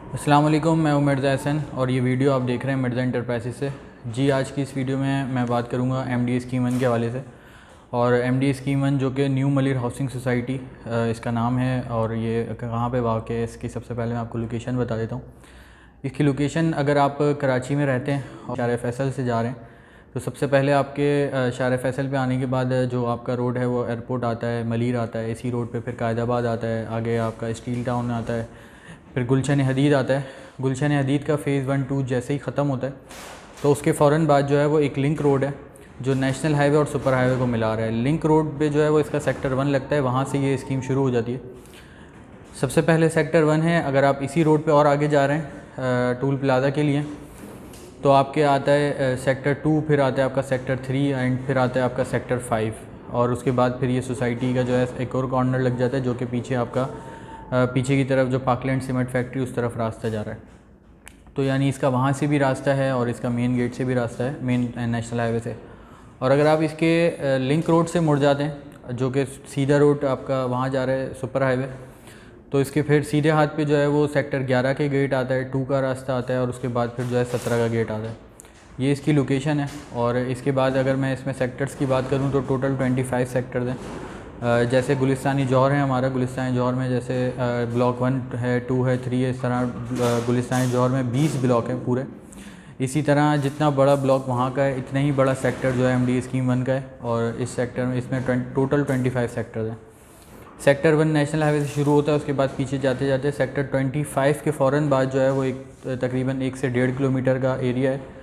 अस्सलाम वालेकुम, मैं मिर्ज़ा हसन और ये वीडियो आप देख रहे हैं मिर्ज़ा इंटरप्राइजेस से। जी, आज की इस वीडियो में मैं बात करूँगा एमडी स्कीम 1 के हवाले से। और एमडी स्कीम 1 जो कि न्यू मलिर हाउसिंग सोसाइटी इसका नाम है और ये कहाँ पे वाक़ है, इसकी सबसे पहले मैं आपको लोकेशन बता देता हूँ। इसकी लोकेशन, अगर आप कराची में रहते हैं और शार फैसल से जा रहे हैं तो सबसे पहले आपके शार फैसल पे आने के बाद जो आपका रोड है वो एयरपोर्ट आता है, मलिर आता है, इसी रोड पे फिर कायदाबाद आता है, आगे आपका स्टील टाउन आता है, फिर गुलशन हदीद आता है। गुलशन हदीद का फ़ेज़ 1-2 जैसे ही ख़त्म होता है तो उसके फ़ौरन बाद जो है वो एक लिंक रोड है जो नेशनल हाईवे और सुपर हाईवे को मिला रहा है। लिंक रोड पे जो है वो इसका सेक्टर 1 लगता है, वहाँ से ये स्कीम शुरू हो जाती है। सबसे पहले सेक्टर 1 है। अगर आप इसी रोड पे और आगे जा रहे हैं टूल प्लाजा के लिए तो आपके आता है सेक्टर 2, फिर आता है आपका सेक्टर 3 एंड फिर आता है आपका सेक्टर 5 और उसके बाद फिर ये सोसाइटी का जो है एक और कॉर्नर लग जाता है जो कि पीछे आपका पीछे की तरफ जो पार्कलैंड सीमेंट फैक्ट्री उस तरफ रास्ता जा रहा है। तो यानी इसका वहाँ से भी रास्ता है और इसका मेन गेट से भी रास्ता है, मेन नेशनल हाईवे से। और अगर आप इसके लिंक रोड से मुड़ जाते हैं जो कि सीधा रोड आपका वहाँ जा रहा है सुपर हाईवे, तो इसके फिर सीधे हाथ पे जो है वो सेक्टर 11 के गेट आता है, 2 का रास्ता आता है और उसके बाद फिर जो है 17 का गेट आता है। ये इसकी लोकेशन है। और इसके बाद अगर मैं इसमें सेक्टर्स की बात करूँ तो टोटल 25 सेक्टर्स हैं। जैसे गुलिस्तानी जौहर है हमारा, गुलिस्तानी जौहर में जैसे ब्लॉक 1 है, 2 है, 3 है, इस तरह गुलिस्तानी जौहर में 20 ब्लॉक हैं पूरे। इसी तरह जितना बड़ा ब्लॉक वहाँ का है इतना ही बड़ा सेक्टर जो है एमडी स्कीम 1 का है। और इस सेक्टर में इसमें टोटल 25 सेक्टर्स हैं। सेक्टर 1 नेशनल हाईवे से शुरू होता है, उसके बाद पीछे जाते जाते सेक्टर 25 के फ़ौरन बाद जो है वो एक तकरीबन 1 से 1.5 किलोमीटर का एरिया है।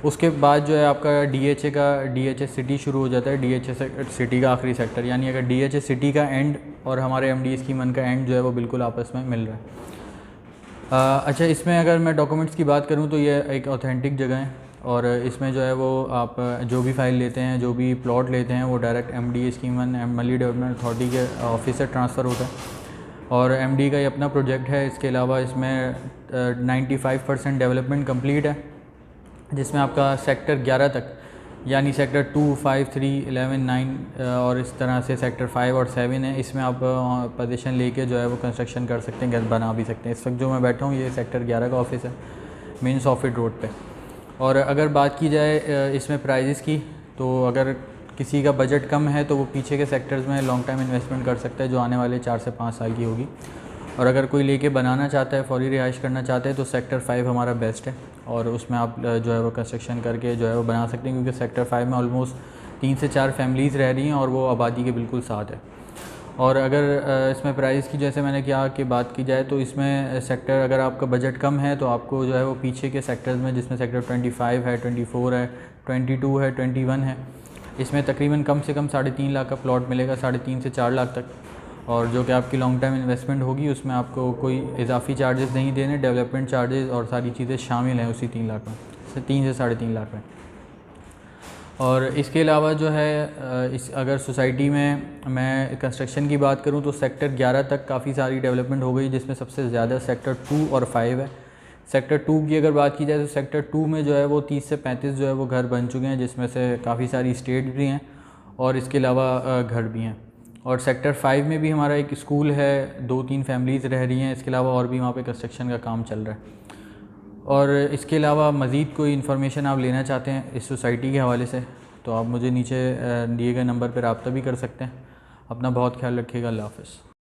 उसके बाद जो है आपका डीएचए का डीएचए सिटी शुरू हो जाता है। डीएचए सिटी का आखिरी सेक्टर, यानी अगर डीएचए सिटी का एंड और हमारे एमडी स्कीम 1 का एंड जो है वो बिल्कुल आपस में मिल रहा है। अच्छा, इसमें अगर मैं डॉक्यूमेंट्स की बात करूँ तो ये एक ऑथेंटिक जगह है और इसमें जो है वो आप जो भी फ़ाइल लेते हैं, जो भी प्लॉट लेते हैं, वो डायरेक्ट एमडी स्कीम 1 मली डेवलपमेंट अथॉरिटी के ऑफिस से ट्रांसफ़र होता है और एमडी का ये अपना प्रोजेक्ट है। इसके अलावा इसमें 95% डेवलपमेंट कंप्लीट है, जिसमें आपका सेक्टर 11 तक यानी सेक्टर 2, 5, 3, 11, 9 और इस तरह से सेक्टर 5 और 7 है। इसमें आप पोजीशन लेके जो है वो कंस्ट्रक्शन कर सकते हैं, घर बना भी सकते हैं। इस वक्त जो मैं बैठा हूँ ये सेक्टर 11 का ऑफिस है, मेन सॉफिट रोड पे। और अगर बात की जाए इसमें प्राइजेस की, तो अगर किसी का बजट कम है तो वो पीछे के सेक्टर्स में लॉन्ग टाइम इन्वेस्टमेंट कर सकता है जो आने वाले 4 से 5 साल की होगी। और अगर कोई लेके बनाना चाहता है, फौरी रिहाइश करना चाहते हैं, तो सेक्टर 5 हमारा बेस्ट है और उसमें आप जो है वो कंस्ट्रक्शन करके जो है वो बना सकते हैं, क्योंकि सेक्टर 5 में ऑलमोस्ट 3 से 4 फैमिलीज़ रह रही हैं और वो आबादी के बिल्कुल साथ है। और अगर इसमें प्राइस की जैसे मैंने क्या कि बात की जाए तो इसमें सेक्टर, अगर आपका बजट कम है तो आपको जो है वो पीछे के सेक्टर्स में, जिसमें सेक्टर 25 है, 24 है, 22 है, 21 है, इसमें तकरीबन कम से कम 3.5 लाख का प्लॉट मिलेगा, 3.5 से 4 लाख तक। और जो कि आपकी लॉन्ग टाइम इन्वेस्टमेंट होगी उसमें आपको कोई इजाफी चार्जेस नहीं देने, डेवलपमेंट चार्जेस और सारी चीज़ें शामिल हैं उसी 3 लाख में, 3 से 3.5 लाख में। और इसके अलावा जो है इस अगर सोसाइटी में मैं कंस्ट्रक्शन की बात करूं तो सेक्टर 11 तक काफ़ी सारी डेवलपमेंट हो गई, जिसमें सबसे ज़्यादा सेक्टर 2 और 5 है। सेक्टर 2 की अगर बात की जाए तो सेक्टर 2 में जो है वो 30 से 35 जो है वो घर बन चुके हैं, जिसमें से काफ़ी सारी स्टेट भी हैं और इसके अलावा घर भी हैं। और सेक्टर 5 में भी हमारा एक स्कूल है, 2-3 फैमिलीज़ रह रही हैं, इसके अलावा और भी वहाँ पे कंस्ट्रक्शन का काम चल रहा है। और इसके अलावा मज़ीद कोई इन्फॉर्मेशन आप लेना चाहते हैं इस सोसाइटी के हवाले से तो आप मुझे नीचे दिए गए नंबर पर रब्ता भी कर सकते हैं। अपना बहुत ख्याल रखिएगा। अल्लाह हाफ़िज़।